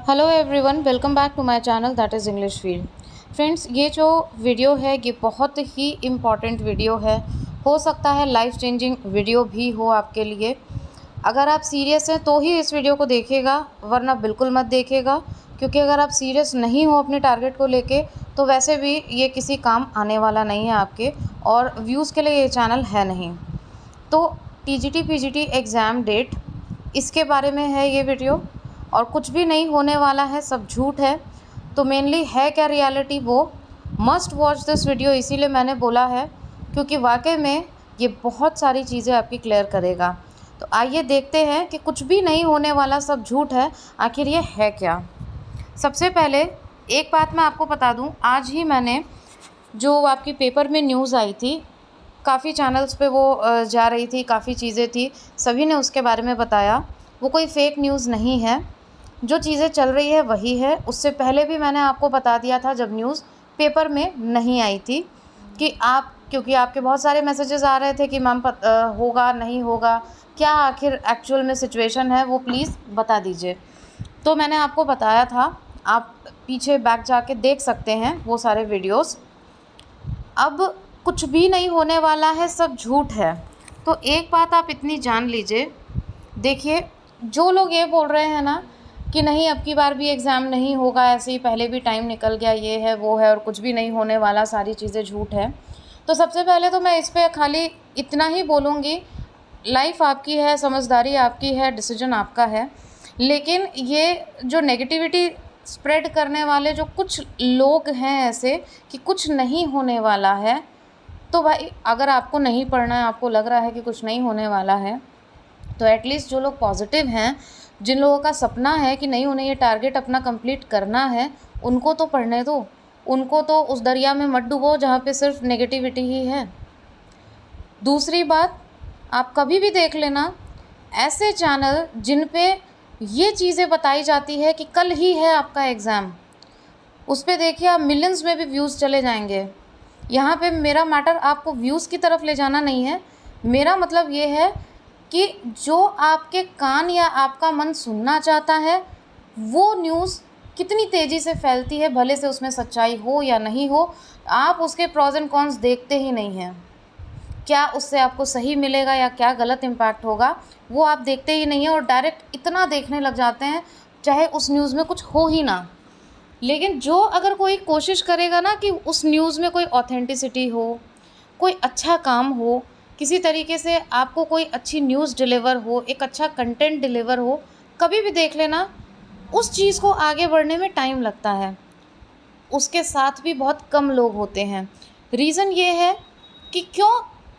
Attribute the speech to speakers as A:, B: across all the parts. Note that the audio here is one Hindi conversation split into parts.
A: Hello everyone, welcome back to my channel that is English field. Friends, ये जो वीडियो है ये बहुत ही इम्पॉर्टेंट वीडियो है। हो सकता है लाइफ चेंजिंग वीडियो भी हो आपके लिए। अगर आप सीरियस हैं तो ही इस वीडियो को देखिएगा, वरना बिल्कुल मत देखिएगा। क्योंकि अगर आप सीरियस नहीं हो अपने टारगेट को लेके तो वैसे भी ये किसी काम आने वाला नहीं है आपके, और व्यूज़ के लिए ये चैनल है नहीं। तो टीजीटी पीजीटी एग्ज़ाम डेट, इसके बारे में है ये वीडियो। और कुछ भी नहीं होने वाला है, सब झूठ है। तो मेनली है क्या रियलिटी, वो मस्ट वॉच दिस वीडियो इसीलिए मैंने बोला है, क्योंकि वाकई में ये बहुत सारी चीज़ें आपकी क्लियर करेगा। तो आइए देखते हैं कि कुछ भी नहीं होने वाला, सब झूठ है, आखिर ये है क्या। सबसे पहले एक बात मैं आपको बता दूं, आज ही मैंने जो आपकी पेपर में न्यूज़ आई थी, काफ़ी चैनल्स पे वो जा रही थी, काफ़ी चीज़ें थी, सभी ने उसके बारे में बताया। वो कोई फेक न्यूज़ नहीं है, जो चीज़ें चल रही है वही है। उससे पहले भी मैंने आपको बता दिया था जब न्यूज़ पेपर में नहीं आई थी कि आप, क्योंकि आपके बहुत सारे मैसेजेस आ रहे थे कि मैम होगा नहीं होगा, क्या आखिर एक्चुअल में सिचुएशन है, वो प्लीज़ बता दीजिए। तो मैंने आपको बताया था, आप पीछे बैक जाके देख सकते हैं वो सारे वीडियोस। अब कुछ भी नहीं होने वाला है, सब झूठ है। तो एक बात आप इतनी जान लीजिए, देखिए, जो लोग ये बोल रहे हैं ना कि नहीं अब की बार भी एग्ज़ाम नहीं होगा, ऐसे ही पहले भी टाइम निकल गया, ये है वो है और कुछ भी नहीं होने वाला, सारी चीज़ें झूठ है। तो सबसे पहले तो मैं इस पर खाली इतना ही बोलूँगी, लाइफ आपकी है, समझदारी आपकी है, डिसीजन आपका है। लेकिन ये जो नेगेटिविटी स्प्रेड करने वाले जो कुछ लोग हैं ऐसे कि कुछ नहीं होने वाला है, तो भाई अगर आपको नहीं पढ़ना है, आपको लग रहा है कि कुछ नहीं होने वाला है, तो एटलीस्ट जो लोग पॉजिटिव हैं, जिन लोगों का सपना है कि नहीं उन्हें ये टारगेट अपना कंप्लीट करना है, उनको तो पढ़ने दो। उनको तो उस दरिया में मत डूबो जहाँ पे सिर्फ नेगेटिविटी ही है। दूसरी बात, आप कभी भी देख लेना ऐसे चैनल जिन पे ये चीज़ें बताई जाती है कि कल ही है आपका एग्ज़ाम, उस पर देखिए आप मिलियंस में भी व्यूज़ चले जाएंगे। यहाँ पे मेरा मैटर आपको व्यूज़ की तरफ ले जाना नहीं है, मेरा मतलब ये है कि जो आपके कान या आपका मन सुनना चाहता है वो न्यूज़ कितनी तेज़ी से फैलती है, भले से उसमें सच्चाई हो या नहीं हो, आप उसके प्रॉज एंड कॉन्स देखते ही नहीं हैं। क्या उससे आपको सही मिलेगा या क्या गलत इम्पैक्ट होगा, वो आप देखते ही नहीं हैं, और डायरेक्ट इतना देखने लग जाते हैं चाहे उस न्यूज़ में कुछ हो ही ना। लेकिन जो अगर कोई कोशिश करेगा ना कि उस न्यूज़ में कोई ऑथेंटिसिटी हो, कोई अच्छा काम हो, किसी तरीके से आपको कोई अच्छी न्यूज़ डिलीवर हो, एक अच्छा कंटेंट डिलीवर हो, कभी भी देख लेना उस चीज़ को आगे बढ़ने में टाइम लगता है। उसके साथ भी बहुत कम लोग होते हैं। रीज़न ये है कि क्यों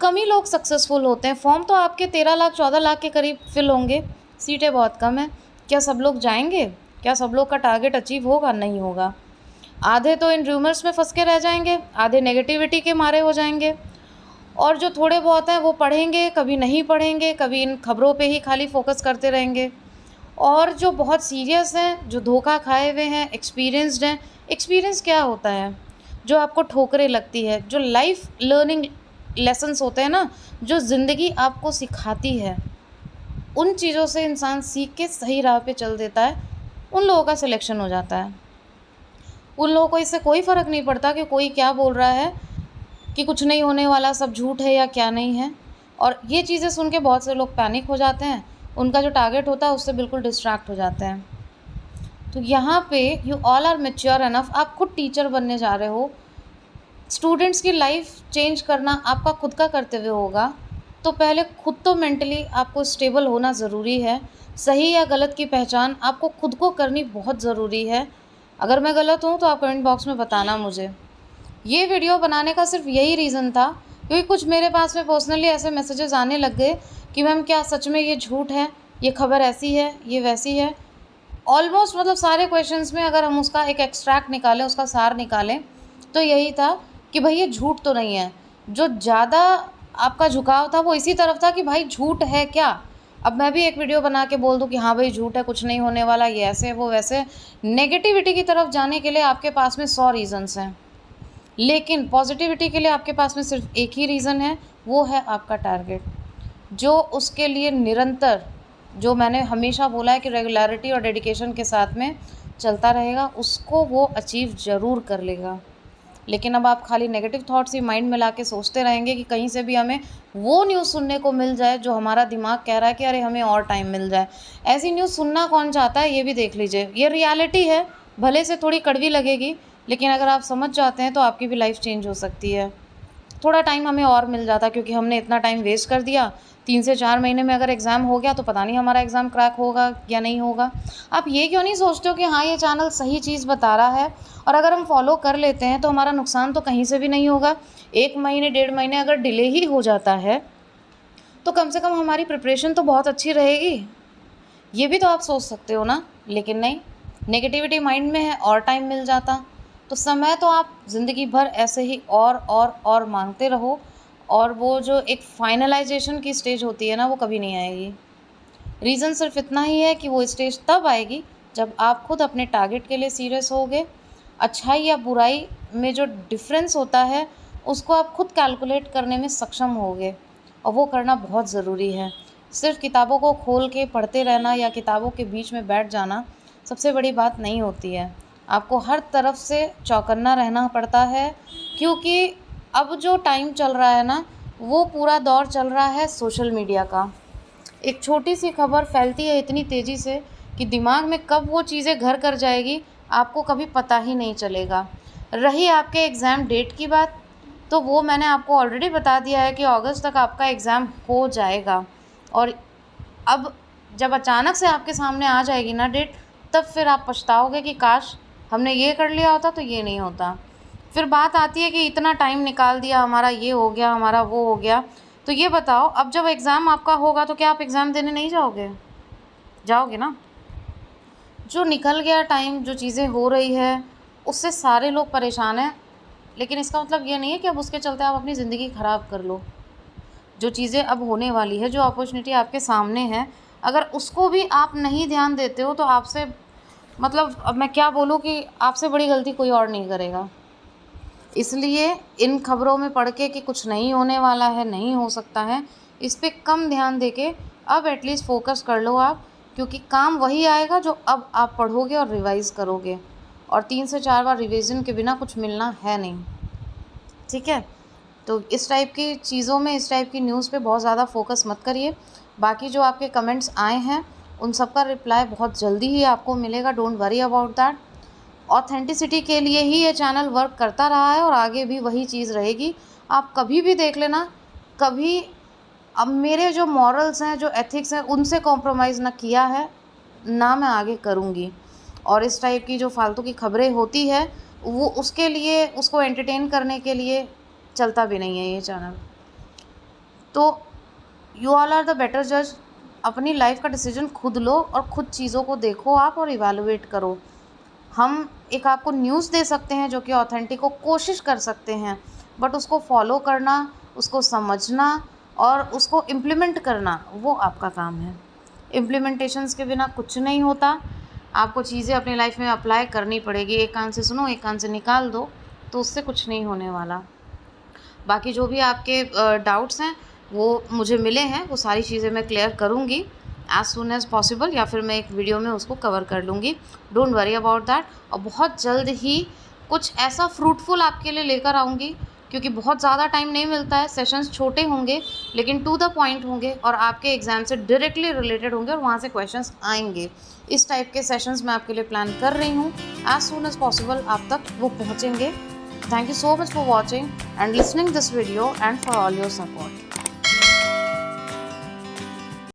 A: कम ही लोग सक्सेसफुल होते हैं। फॉर्म तो आपके 13 लाख 14 लाख के करीब फिल होंगे, सीटें बहुत कम हैं। क्या सब लोग जाएंगे? क्या सब लोग का टारगेट अचीव होगा? नहीं होगा। आधे तो इन रूमर्स में फंस के रह जाएंगे, आधे नेगेटिविटी के मारे हो जाएंगे, और जो थोड़े बहुत हैं वो पढ़ेंगे, कभी नहीं पढ़ेंगे, कभी इन खबरों पे ही खाली फोकस करते रहेंगे। और जो बहुत सीरियस हैं, जो धोखा खाए हुए हैं, एक्सपीरियंस्ड हैं। एक्सपीरियंस क्या होता है? जो आपको ठोकरें लगती है, जो लाइफ लर्निंग लेसन्स होते हैं ना, जो ज़िंदगी आपको सिखाती है, उन चीज़ों से इंसान सीख के सही राह पे चल देता है, उन लोगों का सिलेक्शन हो जाता है। उन लोगों को इससे कोई फ़र्क नहीं पड़ता कि कोई क्या बोल रहा है कि कुछ नहीं होने वाला, सब झूठ है या क्या नहीं है। और ये चीज़ें सुन के बहुत से लोग पैनिक हो जाते हैं, उनका जो टारगेट होता है उससे बिल्कुल डिस्ट्रैक्ट हो जाते हैं। तो यहाँ पे you all are mature enough, आप खुद टीचर बनने जा रहे हो, स्टूडेंट्स की लाइफ चेंज करना आपका खुद का कर्तव्य होगा। तो पहले खुद तो मेंटली आपको स्टेबल होना ज़रूरी है। सही या गलत की पहचान आपको खुद को करनी बहुत ज़रूरी है। अगर मैं गलत हूँ तो आप कमेंट बॉक्स में बताना मुझे। ये वीडियो बनाने का सिर्फ यही रीज़न था, क्योंकि कुछ मेरे पास में पर्सनली ऐसे मैसेजेस आने लग गए कि मैम क्या सच में ये झूठ है, ये खबर ऐसी है, ये वैसी है। ऑलमोस्ट मतलब सारे क्वेश्चंस में अगर हम उसका एक एक्सट्रैक्ट निकालें, उसका सार निकालें, तो यही था कि भाई ये झूठ तो नहीं है। जो ज़्यादा आपका झुकाव था वो इसी तरफ था कि भाई झूठ है क्या। अब मैं भी एक वीडियो बना के बोल दूं कि हाँ भाई झूठ है, कुछ नहीं होने वाला, ये ऐसे वो वैसे। नेगेटिविटी की तरफ जाने के लिए आपके पास में 100 रीज़न्स हैं, लेकिन पॉजिटिविटी के लिए आपके पास में सिर्फ एक ही रीज़न है, वो है आपका टारगेट। जो उसके लिए निरंतर, जो मैंने हमेशा बोला है कि रेगुलरिटी और डेडिकेशन के साथ में चलता रहेगा उसको वो अचीव ज़रूर कर लेगा। लेकिन अब आप खाली नेगेटिव थॉट्स ही माइंड में ला के सोचते रहेंगे कि कहीं से भी हमें वो न्यूज़ सुनने को मिल जाए जो हमारा दिमाग कह रहा है कि अरे हमें और टाइम मिल जाए। ऐसी न्यूज़ सुनना कौन चाहता है, ये भी देख लीजिए। ये रियलिटी है, भले से थोड़ी कड़वी लगेगी, लेकिन अगर आप समझ जाते हैं तो आपकी भी लाइफ चेंज हो सकती है। थोड़ा टाइम हमें और मिल जाता, क्योंकि हमने इतना टाइम वेस्ट कर दिया। 3 से 4 महीने में अगर एग्ज़ाम हो गया तो पता नहीं हमारा एग्ज़ाम क्रैक होगा या नहीं होगा। आप ये क्यों नहीं सोचते हो कि हाँ, ये चैनल सही चीज़ बता रहा है और अगर हम फॉलो कर लेते हैं तो हमारा नुकसान तो कहीं से भी नहीं होगा। 1 महीने 1.5 महीने अगर डिले ही हो जाता है तो कम से कम हमारी प्रिपरेशन तो बहुत अच्छी रहेगी। ये भी तो आप सोच सकते हो ना। लेकिन नहीं, नेगेटिविटी माइंड में है और टाइम मिल जाता तो समय तो आप ज़िंदगी भर ऐसे ही और मांगते रहो, और वो जो एक फाइनलाइजेशन की स्टेज होती है ना, वो कभी नहीं आएगी। रीज़न सिर्फ इतना ही है कि वो स्टेज तब आएगी जब आप खुद अपने टारगेट के लिए सीरियस होगे। अच्छाई या बुराई में जो डिफरेंस होता है उसको आप खुद कैलकुलेट करने में सक्षम होगे, और वो करना बहुत ज़रूरी है। सिर्फ किताबों को खोल के पढ़ते रहना या किताबों के बीच में बैठ जाना सबसे बड़ी बात नहीं होती है। आपको हर तरफ से चौकन्ना रहना पड़ता है, क्योंकि अब जो टाइम चल रहा है ना, वो पूरा दौर चल रहा है सोशल मीडिया का। एक छोटी सी खबर फैलती है इतनी तेज़ी से कि दिमाग में कब वो चीज़ें घर कर जाएगी आपको कभी पता ही नहीं चलेगा। रही आपके एग्ज़ाम डेट की बात, तो वो मैंने आपको ऑलरेडी बता दिया है कि अगस्त तक आपका एग्ज़ाम हो जाएगा। और अब जब अचानक से आपके सामने आ जाएगी ना डेट, तब फिर आप पछताओगे कि काश हमने ये कर लिया होता तो ये नहीं होता। फिर बात आती है कि इतना टाइम निकाल दिया, हमारा ये हो गया, हमारा वो हो गया। तो ये बताओ, अब जब एग्ज़ाम आपका होगा तो क्या आप एग्ज़ाम देने नहीं जाओगे? जाओगे ना। जो निकल गया टाइम, जो चीज़ें हो रही है, उससे सारे लोग परेशान हैं, लेकिन इसका मतलब ये नहीं है कि अब उसके चलते आप अपनी ज़िंदगी ख़राब कर लो। जो चीज़ें अब होने वाली है, जो अपॉर्चुनिटी आपके सामने है, अगर उसको भी आप नहीं ध्यान देते हो तो आपसे, मतलब अब मैं क्या बोलूँ कि आपसे बड़ी गलती कोई और नहीं करेगा। इसलिए इन खबरों में पढ़ के कि कुछ नहीं होने वाला है, नहीं हो सकता है, इस पे कम ध्यान देके अब एटलीस्ट फ़ोकस कर लो आप, क्योंकि काम वही आएगा जो अब आप पढ़ोगे और रिवाइज़ करोगे, और 3 से 4 बार रिवीजन के बिना कुछ मिलना है नहीं। ठीक है? तो इस टाइप की चीज़ों में, इस टाइप की न्यूज़ पे बहुत ज़्यादा फ़ोकस मत करिए। बाकी जो आपके कमेंट्स आए हैं उन सब का रिप्लाई बहुत जल्दी ही आपको मिलेगा, don't worry about that. Authenticity के लिए ही ये चैनल वर्क करता रहा है और आगे भी वही चीज़ रहेगी। आप कभी भी देख लेना, कभी अब मेरे जो मॉरल्स हैं, जो एथिक्स हैं, उनसे कॉम्प्रोमाइज़ ना किया है, ना मैं आगे करूँगी। और इस टाइप की जो फालतू की खबरें होती है, वो उसके लिए, उसको एंटरटेन करने के लिए चलता भी नहीं है ये चैनल। तो you all are the better जज। अपनी लाइफ का डिसीजन खुद लो और खुद चीज़ों को देखो आप और इवैल्यूएट करो। हम एक आपको न्यूज़ दे सकते हैं जो कि ऑथेंटिक हो, कोशिश कर सकते हैं, बट उसको फॉलो करना, उसको समझना और उसको इम्प्लीमेंट करना, वो आपका काम है। इम्प्लीमेंटेशंस के बिना कुछ नहीं होता। आपको चीज़ें अपनी लाइफ में अप्लाई करनी पड़ेगी। एक कान से सुनो, एक कान से निकाल दो, तो उससे कुछ नहीं होने वाला। बाकी जो भी आपके डाउट्स हैं वो मुझे मिले हैं, वो सारी चीज़ें मैं क्लियर करूँगी एज़ सून एज़ पॉसिबल, या फिर मैं एक वीडियो में उसको कवर कर लूँगी। Don't worry about that. और बहुत जल्द ही कुछ ऐसा फ्रूटफुल आपके लिए लेकर आऊँगी, क्योंकि बहुत ज़्यादा टाइम नहीं मिलता है। सेशंस छोटे होंगे लेकिन टू द पॉइंट होंगे और आपके एग्ज़ाम से डायरेक्टली रिलेटेड होंगे और वहाँ से क्वेश्चंस आएंगे। इस टाइप के सेशंस मैं आपके लिए प्लान कर रही हूँ। एज़ सून एज़ पॉसिबल आप तक वो पहुँचेंगे। Thank you so much for watching and listening this video and for all your support.